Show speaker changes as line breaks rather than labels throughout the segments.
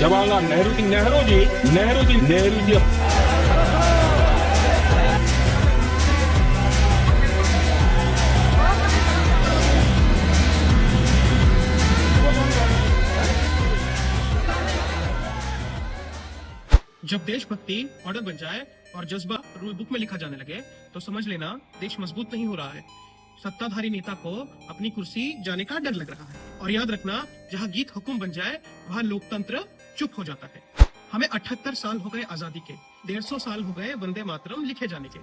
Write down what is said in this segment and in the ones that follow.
जवाहरलाल नेहरू जी
जब देशभक्ति मॉडल बन जाए और जज्बा रूल बुक में लिखा जाने लगे तो समझ लेना देश मजबूत नहीं हो रहा है। सत्ताधारी नेता को अपनी कुर्सी जाने का डर लग रहा है। और याद रखना, जहाँ गीत हुक्म बन जाए वहाँ लोकतंत्र चुप हो जाता है। हमें 78 साल हो गए आजादी के, 150 साल हो गए वंदे मातरम लिखे जाने के,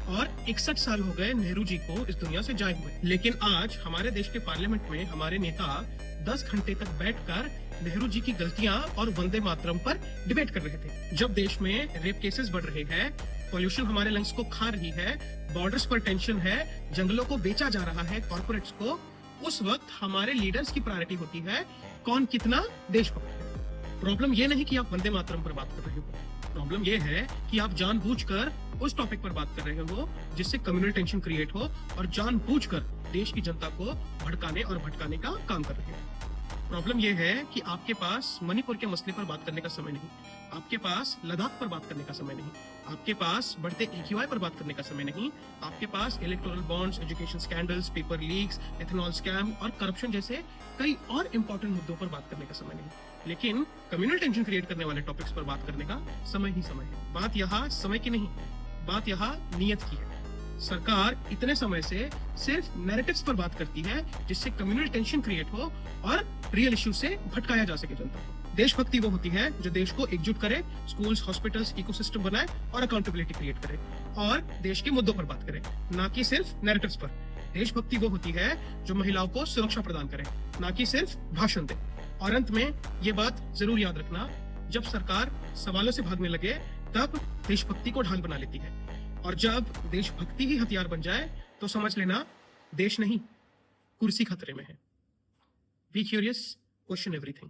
और 61 साल हो गए नेहरू जी को इस दुनिया से जाए हुए। लेकिन आज हमारे देश के पार्लियामेंट में हमारे नेता 10 घंटे तक बैठकर नेहरू जी की गलतियां और वंदे मातरम पर डिबेट कर रहे थे। जब देश में रेप केसेस बढ़ रहे हैं, पॉल्यूशन हमारे लंग्स को खा रही है, बॉर्डर्स पर टेंशन है, जंगलों को बेचा जा रहा है कॉर्पोरेट्स को, उस वक्त हमारे लीडर्स की प्रायोरिटी होती है कौन कितना देशभक्त है। प्रॉब्लम ये नहीं कि आप वंदे मातरम पर बात कर रहे हो, प्रॉब्लम ये है कि आप जानबूझकर उस टॉपिक पर बात कर रहे हो जिससे कम्युनल टेंशन क्रिएट हो, और जानबूझकर देश की जनता को भड़काने और भटकाने का काम कर रहे हो। प्रॉब्लम यह है कि आपके पास मणिपुर के मसले पर बात करने का समय नहीं, आपके पास लद्दाख पर बात करने का समय नहीं, आपके पास बढ़ते AQI पर बात करने का समय नहीं, आपके पास electoral bonds, education scandals, paper leaks, ethanol scam और करप्शन जैसे कई और इंपॉर्टेंट मुद्दों पर बात करने का समय नहीं। लेकिन कम्युनल टेंशन क्रिएट करने वाले टॉपिक्स पर बात करने का समय ही समय है। बात यहाँ समय की नहीं, बात यहाँ नीयत की है। सरकार इतने समय से सिर्फ नैरेटिव्स पर बात करती है जिससे कम्युनल टेंशन क्रिएट हो और रियल इश्यू से भटकाया जा सके जनता को। देशभक्ति वो होती है जो देश को एकजुट करे, स्कूल्स, हॉस्पिटल्स, इकोसिस्टम बनाए और अकाउंटेबिलिटी क्रिएट करे और देश के मुद्दों पर बात करे, ना कि सिर्फ नैरेटिव्स पर। देशभक्ति वो होती है जो महिलाओं को सुरक्षा प्रदान करे, ना कि सिर्फ भाषण दे। और अंत में ये बात जरूर याद रखना, जब सरकार सवालों से भागने लगे तब देशभक्ति को ढाल बना लेती है, और जब देशभक्ति ही हथियार बन जाए तो समझ लेना देश नहीं, कुर्सी खतरे में है। Be curious, question everything.